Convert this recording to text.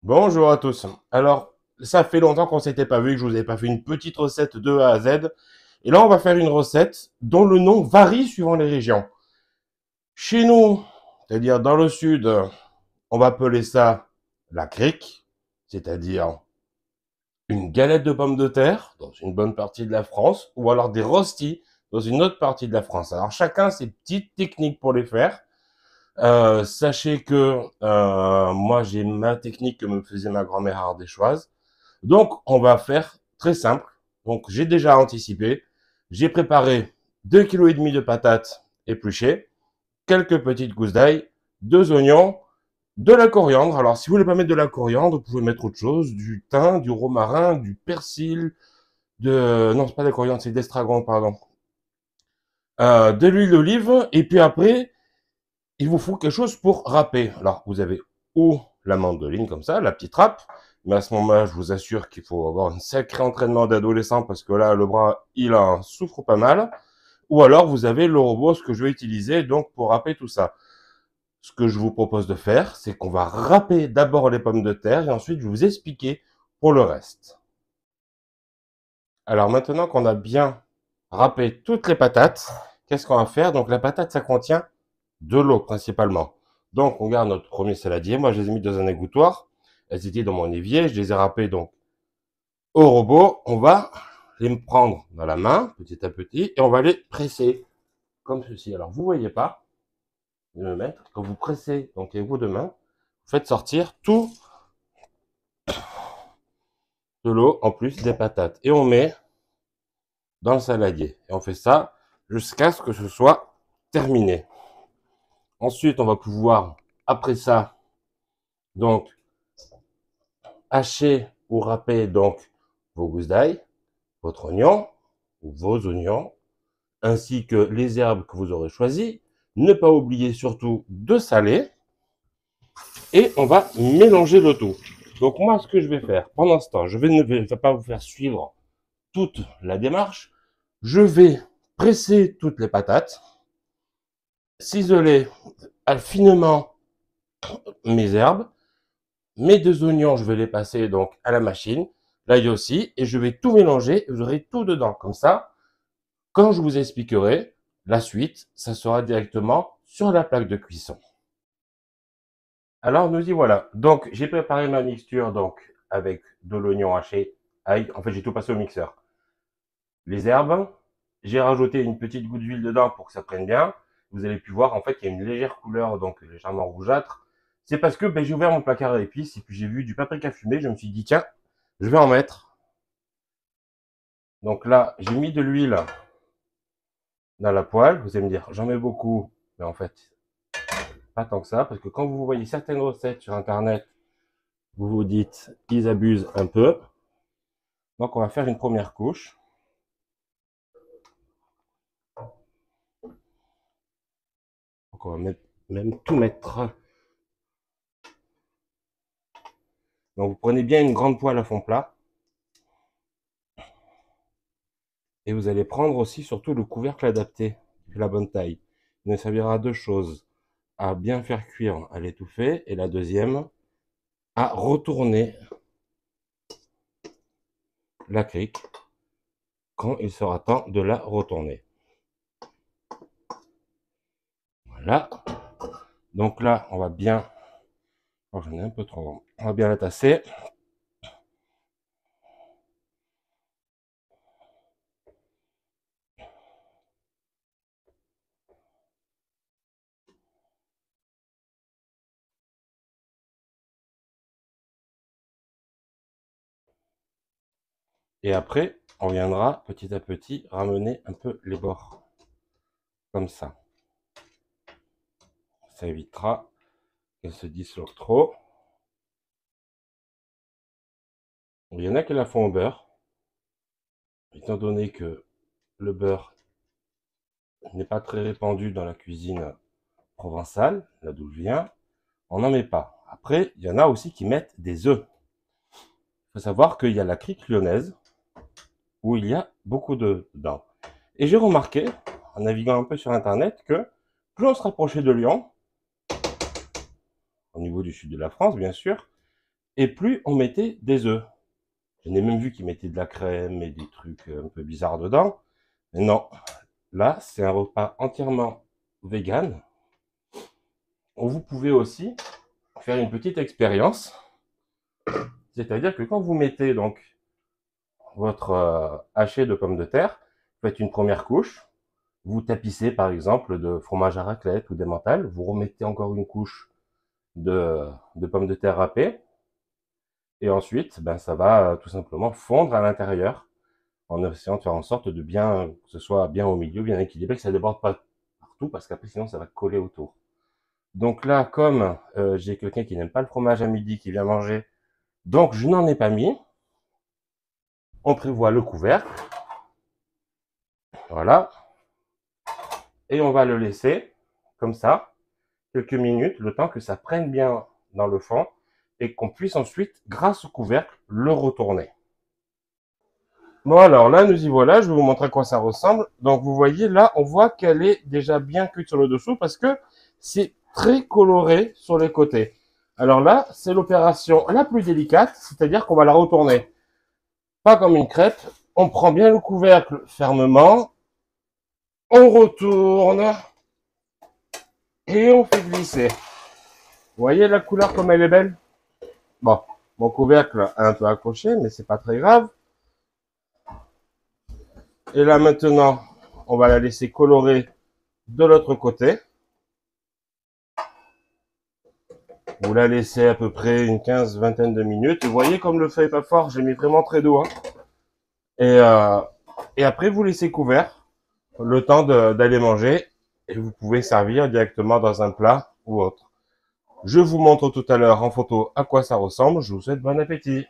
Bonjour à tous. Alors, ça fait longtemps qu'on s'était pas vu, que je vous ai pas fait une petite recette de A à Z. Et là, on va faire une recette dont le nom varie suivant les régions. Chez nous, c'est-à-dire dans le sud, on va appeler ça la crique, c'est-à-dire une galette de pommes de terre dans une bonne partie de la France, ou alors des rostis dans une autre partie de la France. Alors, chacun ses petites techniques pour les faire. Sachez que moi, j'ai ma technique que me faisait ma grand-mère ardéchoise. Donc, on va faire très simple. Donc, j'ai déjà anticipé. J'ai préparé 2,5 kg de patates épluchées, quelques petites gousses d'ail, 2 oignons, de la coriandre. Alors, si vous voulez pas mettre de la coriandre, vous pouvez mettre autre chose, du thym, du romarin, du persil, non, c'est pas de la coriandre, c'est de l'estragon, pardon. De l'huile d'olive, et puis après, il vous faut quelque chose pour râper. Alors, vous avez ou la mandoline comme ça, la petite râpe, mais à ce moment-là, je vous assure qu'il faut avoir un sacré entraînement d'adolescent parce que là, le bras, il en souffre pas mal. Ou alors, vous avez le robot, ce que je vais utiliser donc pour râper tout ça. Ce que je vous propose de faire, c'est qu'on va râper d'abord les pommes de terre et ensuite, je vais vous expliquer pour le reste. Alors maintenant qu'on a bien râpé toutes les patates, qu'est-ce qu'on va faire? Donc la patate, ça contient de l'eau principalement. Donc on garde notre premier saladier. Moi, je les ai mis dans un égouttoir. Elles étaient dans mon évier. Je les ai râpées donc au robot. On va les prendre dans la main petit à petit et on va les presser comme ceci. Alors vous voyez pas, je vais me mettre. Quand vous pressez donc les bouts de main, vous faites sortir tout de l'eau en plus des patates et on met dans le saladier. Et on fait ça jusqu'à ce que ce soit terminé. Ensuite, on va pouvoir, après ça, donc, hacher ou râper donc vos gousses d'ail, votre oignon, ou vos oignons, ainsi que les herbes que vous aurez choisies. Ne pas oublier surtout de saler. Et on va mélanger le tout. Donc moi, ce que je vais faire pendant ce temps, je ne vais pas vous faire suivre toute la démarche. Je vais presser toutes les patates, ciseler finement mes herbes, mes 2 oignons, je vais les passer donc à la machine, l'ail aussi, et je vais tout mélanger, et vous aurez tout dedans. Comme ça, quand je vous expliquerai la suite, ça sera directement sur la plaque de cuisson. Alors nous y voilà. Donc j'ai préparé ma mixture donc avec de l'oignon haché, ail, en fait j'ai tout passé au mixeur. Les herbes, j'ai rajouté une petite goutte d'huile dedans pour que ça prenne bien. Vous avez pu voir en fait qu'il y a une légère couleur donc légèrement rougeâtre. C'est parce que j'ai ouvert mon placard à épices et puis j'ai vu du paprika fumé, je me suis dit tiens, je vais en mettre. Donc là, j'ai mis de l'huile dans la poêle. Vous allez me dire, j'en mets beaucoup. Mais en fait, pas tant que ça. Parce que quand vous voyez certaines recettes sur Internet, vous vous dites, ils abusent un peu. Donc on va faire une première couche. Donc on va même tout mettre. Donc vous prenez bien une grande poêle à fond plat. Et vous allez prendre aussi surtout le couvercle adapté, la bonne taille. Il ne servira à deux choses. À bien faire cuire, à l'étouffer. Et la deuxième, à retourner la crique quand il sera temps de la retourner. Voilà. Donc là, on va bien... Oh, j'en ai un peu trop. On va bien la tasser. Et après, on viendra petit à petit ramener un peu les bords. Comme ça. Ça évitera qu'elle se disloque trop. Il y en a qui la font au beurre. Étant donné que le beurre n'est pas très répandu dans la cuisine provençale, là d'où je viens, on n'en met pas. Après, il y en a aussi qui mettent des œufs. Il faut savoir qu'il y a la crique lyonnaise, où il y a beaucoup d'œufs dedans. Et j'ai remarqué, en naviguant un peu sur Internet, que plus on se rapprochait de Lyon, au niveau du sud de la France, bien sûr, et plus on mettait des œufs. J'en ai même vu qu'ils mettaient de la crème et des trucs un peu bizarres dedans. Mais non, là, c'est un repas entièrement vegan. Vous pouvez aussi faire une petite expérience. C'est-à-dire que quand vous mettez donc votre haché de pommes de terre, vous faites une première couche, vous tapissez par exemple de fromage à raclette ou d'emmental, vous remettez encore une couche de pommes de terre râpées, et ensuite, ben, ça va tout simplement fondre à l'intérieur, en essayant de faire en sorte de bien, que ce soit bien au milieu, bien équilibré, que ça ne déborde pas partout, parce qu'après sinon ça va coller autour. Donc là, comme j'ai quelqu'un qui n'aime pas le fromage à midi, qui vient manger, donc je n'en ai pas mis, on prévoit le couvercle, voilà, et on va le laisser comme ça, quelques minutes, le temps que ça prenne bien dans le fond, et qu'on puisse ensuite, grâce au couvercle, le retourner. Bon alors là, nous y voilà, je vais vous montrer à quoi ça ressemble. Donc vous voyez là, on voit qu'elle est déjà bien cuite sur le dessous parce que c'est très coloré sur les côtés. Alors là, c'est l'opération la plus délicate, c'est-à-dire qu'on va la retourner. Pas comme une crêpe, on prend bien le couvercle fermement, on retourne et on fait glisser. Vous voyez la couleur comme elle est belle? Bon, mon couvercle a un peu accroché, mais c'est pas très grave. Et là maintenant, on va la laisser colorer de l'autre côté. Vous la laissez à peu près une vingtaine de minutes. Vous voyez comme le feu est pas fort, j'ai mis vraiment très doux. Hein. Et après, vous laissez couvert le temps d'aller manger. Et vous pouvez servir directement dans un plat ou autre. Je vous montre tout à l'heure en photo à quoi ça ressemble. Je vous souhaite bon appétit.